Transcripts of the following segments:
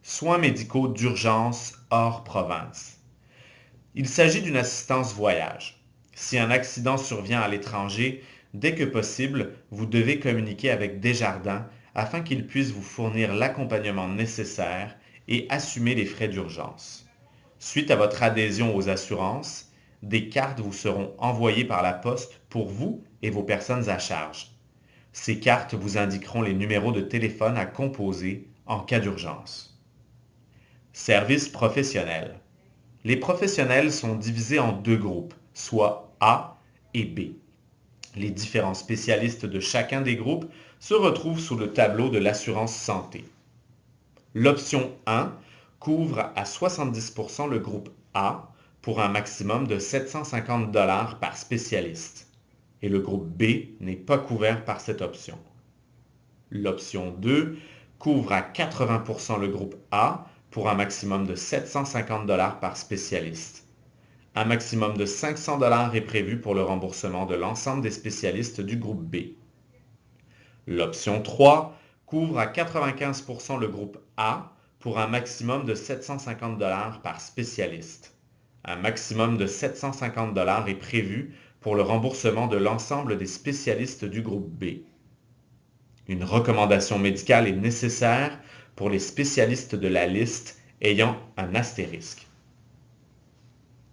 Soins médicaux d'urgence hors province. Il s'agit d'une assistance voyage. Si un accident survient à l'étranger, dès que possible, vous devez communiquer avec Desjardins afin qu'il puisse vous fournir l'accompagnement nécessaire et assumer les frais d'urgence. Suite à votre adhésion aux assurances, des cartes vous seront envoyées par la poste pour vous et vos personnes à charge. Ces cartes vous indiqueront les numéros de téléphone à composer en cas d'urgence. Services professionnels. Les professionnels sont divisés en deux groupes, soit A et B. Les différents spécialistes de chacun des groupes se retrouvent sous le tableau de l'assurance santé. L'option 1 couvre à 70% le groupe A pour un maximum de 750 $ par spécialiste et le groupe B n'est pas couvert par cette option. L'option 2 couvre à 80% le groupe A pour un maximum de 750 $ par spécialiste. Un maximum de 500 $ est prévu pour le remboursement de l'ensemble des spécialistes du groupe B. L'option 3 couvre à 95% le groupe A pour un maximum de 750 $ par spécialiste. Un maximum de 750 $ est prévu pour le remboursement de l'ensemble des spécialistes du groupe B. Une recommandation médicale est nécessaire pour les spécialistes de la liste ayant un astérisque.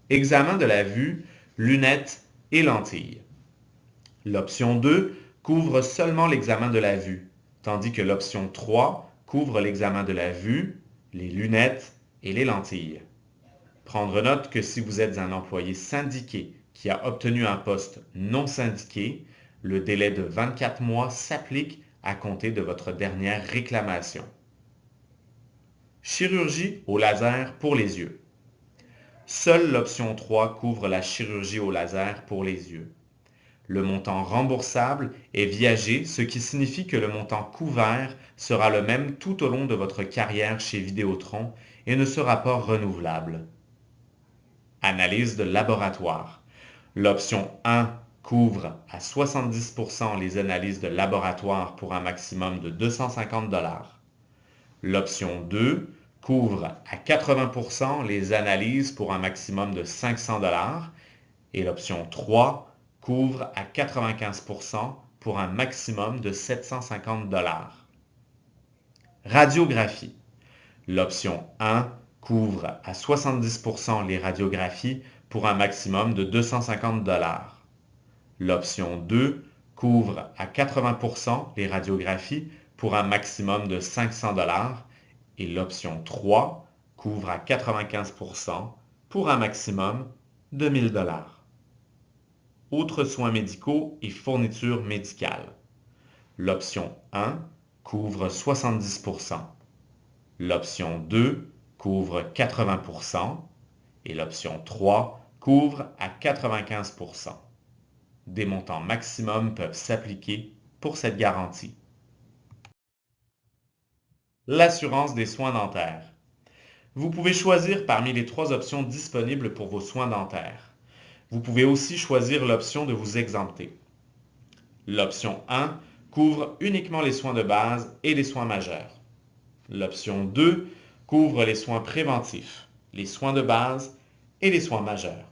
Examen de la vue, lunettes et lentilles. L'option 2 couvre seulement l'examen de la vue, tandis que l'option 3 couvre l'examen de la vue, les lunettes et les lentilles. Prendre note que si vous êtes un employé syndiqué qui a obtenu un poste non syndiqué, le délai de 24 mois s'applique à compter de votre dernière réclamation. Chirurgie au laser pour les yeux. Seule l'option 3 couvre la chirurgie au laser pour les yeux. Le montant remboursable est viagé, ce qui signifie que le montant couvert sera le même tout au long de votre carrière chez Vidéotron et ne sera pas renouvelable. Analyse de laboratoire. L'option 1 couvre à 70% les analyses de laboratoire pour un maximum de 250 $. L'option 2 couvre à 80% les analyses pour un maximum de 500 $ et l'option 3 couvre à 95% pour un maximum de 750 $. Radiographie. L'option 1 couvre à 70% les radiographies pour un maximum de 250 $. L'option 2 couvre à 80% les radiographies pour un maximum de 500 $ et l'option 3 couvre à 95% pour un maximum de 1000 $. Autres soins médicaux et fournitures médicales. L'option 1 couvre 70%. L'option 2 couvre 80% et l'option 3 couvre à 95%. Des montants maximums peuvent s'appliquer pour cette garantie. L'assurance des soins dentaires. Vous pouvez choisir parmi les 3 options disponibles pour vos soins dentaires. Vous pouvez aussi choisir l'option de vous exempter. L'option 1 couvre uniquement les soins de base et les soins majeurs. L'option 2 couvre les soins préventifs, les soins de base et les soins majeurs.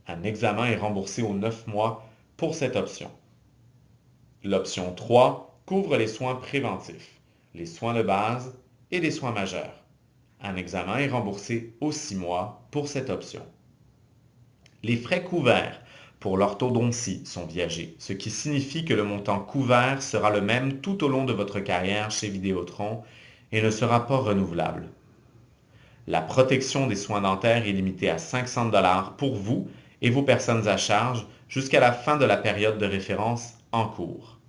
Un examen est remboursé aux 9 mois pour cette option. L'option 3 couvre les soins préventifs, les soins de base et les soins majeurs. Un examen est remboursé aux 6 mois pour cette option. Les frais couverts pour l'orthodontie sont viagés, ce qui signifie que le montant couvert sera le même tout au long de votre carrière chez Vidéotron et ne sera pas renouvelable. La protection des soins dentaires est limitée à 500 $ pour vous et vos personnes à charge jusqu'à la fin de la période de référence en cours.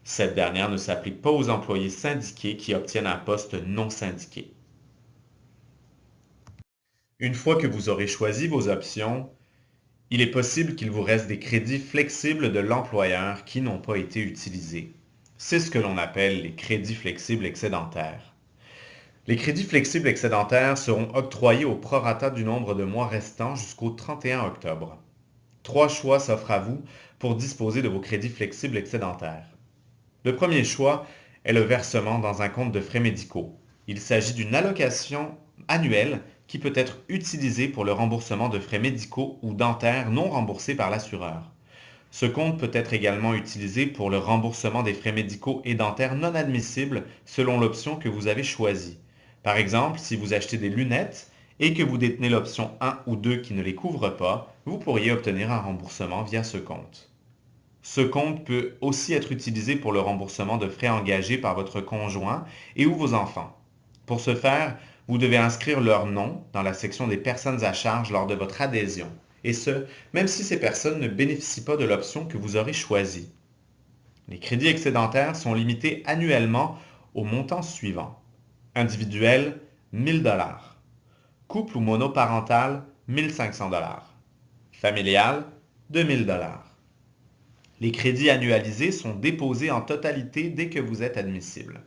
Cette dernière ne s'applique pas aux employés syndiqués qui obtiennent un poste non syndiqué. Une fois que vous aurez choisi vos options, il est possible qu'il vous reste des crédits flexibles de l'employeur qui n'ont pas été utilisés. C'est ce que l'on appelle les crédits flexibles excédentaires. Les crédits flexibles excédentaires seront octroyés au prorata du nombre de mois restants jusqu'au 31 octobre. 3 choix s'offrent à vous pour disposer de vos crédits flexibles excédentaires. Le premier choix est le versement dans un compte de frais médicaux. Il s'agit d'une allocation annuelle qui peut être utilisée pour le remboursement de frais médicaux ou dentaires non remboursés par l'assureur. Ce compte peut être également utilisé pour le remboursement des frais médicaux et dentaires non admissibles selon l'option que vous avez choisie. Par exemple, si vous achetez des lunettes et que vous détenez l'option 1 ou 2 qui ne les couvre pas, vous pourriez obtenir un remboursement via ce compte. Ce compte peut aussi être utilisé pour le remboursement de frais engagés par votre conjoint et ou vos enfants. Pour ce faire, vous devez inscrire leur nom dans la section des personnes à charge lors de votre adhésion, et ce, même si ces personnes ne bénéficient pas de l'option que vous aurez choisie. Les crédits excédentaires sont limités annuellement au montant suivant. Individuel, 1000 dollars. Couple ou monoparental, 1500 dollars. Familial, 2000 dollars. Les crédits annualisés sont déposés en totalité dès que vous êtes admissible.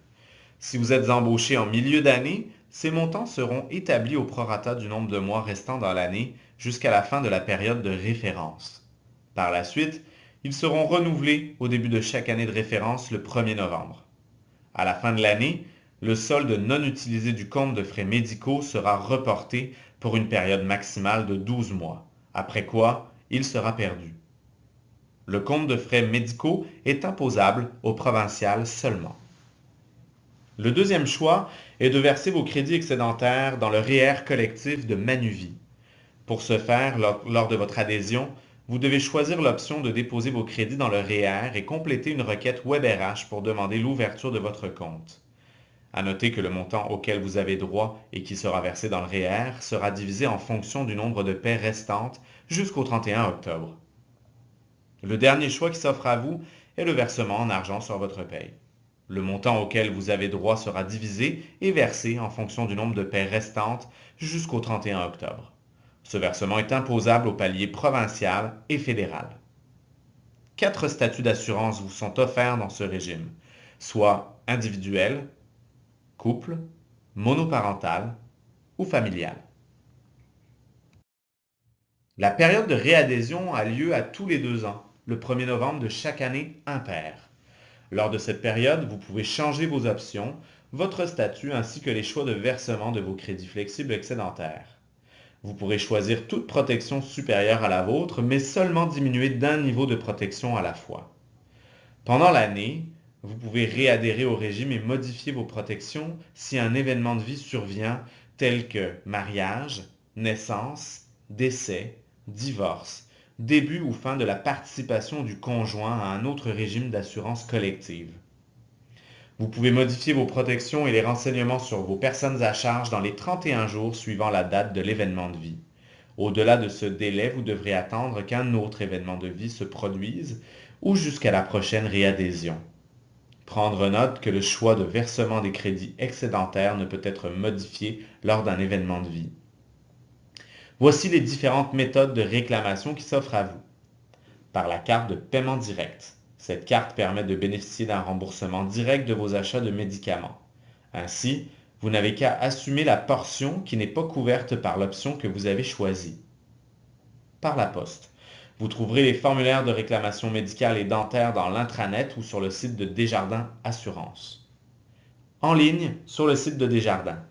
Si vous êtes embauché en milieu d'année, ces montants seront établis au prorata du nombre de mois restants dans l'année jusqu'à la fin de la période de référence. Par la suite, ils seront renouvelés au début de chaque année de référence le 1er novembre. À la fin de l'année, le solde non utilisé du compte de frais médicaux sera reporté pour une période maximale de 12 mois, après quoi il sera perdu. Le compte de frais médicaux est imposable au provincial seulement. Le deuxième choix est de verser vos crédits excédentaires dans le REER collectif de Manuvie. Pour ce faire, lors de votre adhésion, vous devez choisir l'option de déposer vos crédits dans le REER et compléter une requête WebRH pour demander l'ouverture de votre compte. À noter que le montant auquel vous avez droit et qui sera versé dans le REER sera divisé en fonction du nombre de paies restantes jusqu'au 31 octobre. Le dernier choix qui s'offre à vous est le versement en argent sur votre paye. Le montant auquel vous avez droit sera divisé et versé en fonction du nombre de paies restantes jusqu'au 31 octobre. Ce versement est imposable au palier provincial et fédéral. 4 statuts d'assurance vous sont offerts dans ce régime, soit individuel, couple, monoparental ou familial. La période de réadhésion a lieu à tous les 2 ans, le 1er novembre de chaque année impaire. Lors de cette période, vous pouvez changer vos options, votre statut ainsi que les choix de versement de vos crédits flexibles excédentaires. Vous pourrez choisir toute protection supérieure à la vôtre, mais seulement diminuer d'un niveau de protection à la fois. Pendant l'année, vous pouvez réadhérer au régime et modifier vos protections si un événement de vie survient tel que mariage, naissance, décès, divorce, début ou fin de la participation du conjoint à un autre régime d'assurance collective. Vous pouvez modifier vos protections et les renseignements sur vos personnes à charge dans les 31 jours suivant la date de l'événement de vie. Au-delà de ce délai, vous devrez attendre qu'un autre événement de vie se produise ou jusqu'à la prochaine réadhésion. Prendre note que le choix de versement des crédits excédentaires ne peut être modifié lors d'un événement de vie. Voici les différentes méthodes de réclamation qui s'offrent à vous. Par la carte de paiement direct. Cette carte permet de bénéficier d'un remboursement direct de vos achats de médicaments. Ainsi, vous n'avez qu'à assumer la portion qui n'est pas couverte par l'option que vous avez choisie. Par la poste. Vous trouverez les formulaires de réclamation médicale et dentaire dans l'intranet ou sur le site de Desjardins Assurance. En ligne, sur le site de Desjardins.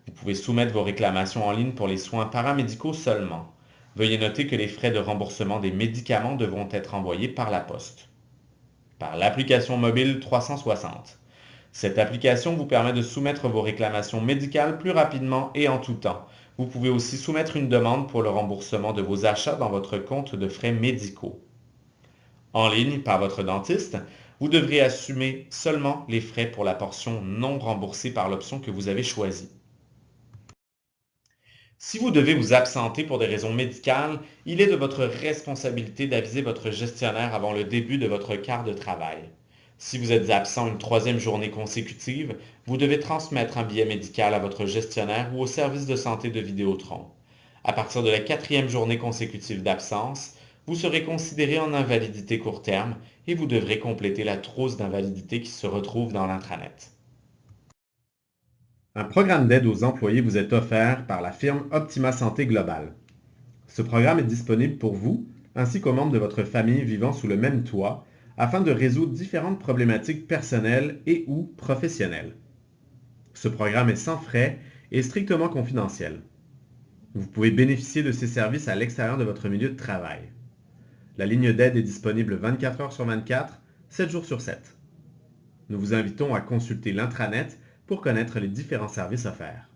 Vous pouvez soumettre vos réclamations en ligne pour les soins paramédicaux seulement. Veuillez noter que les frais de remboursement des médicaments devront être envoyés par la poste. Par l'application mobile 360. Cette application vous permet de soumettre vos réclamations médicales plus rapidement et en tout temps. Vous pouvez aussi soumettre une demande pour le remboursement de vos achats dans votre compte de frais médicaux. En ligne, par votre dentiste, vous devrez assumer seulement les frais pour la portion non remboursée par l'option que vous avez choisie. Si vous devez vous absenter pour des raisons médicales, il est de votre responsabilité d'aviser votre gestionnaire avant le début de votre quart de travail. Si vous êtes absent une 3e journée consécutive, vous devez transmettre un billet médical à votre gestionnaire ou au service de santé de Vidéotron. À partir de la 4e journée consécutive d'absence, vous serez considéré en invalidité court terme et vous devrez compléter la trousse d'invalidité qui se retrouve dans l'intranet. Un programme d'aide aux employés vous est offert par la firme Optima Santé Global. Ce programme est disponible pour vous ainsi qu'aux membres de votre famille vivant sous le même toit afin de résoudre différentes problématiques personnelles et ou professionnelles. Ce programme est sans frais et strictement confidentiel. Vous pouvez bénéficier de ces services à l'extérieur de votre milieu de travail. La ligne d'aide est disponible 24 heures sur 24, 7 jours sur 7. Nous vous invitons à consulter l'intranet pour connaître les différents services offerts.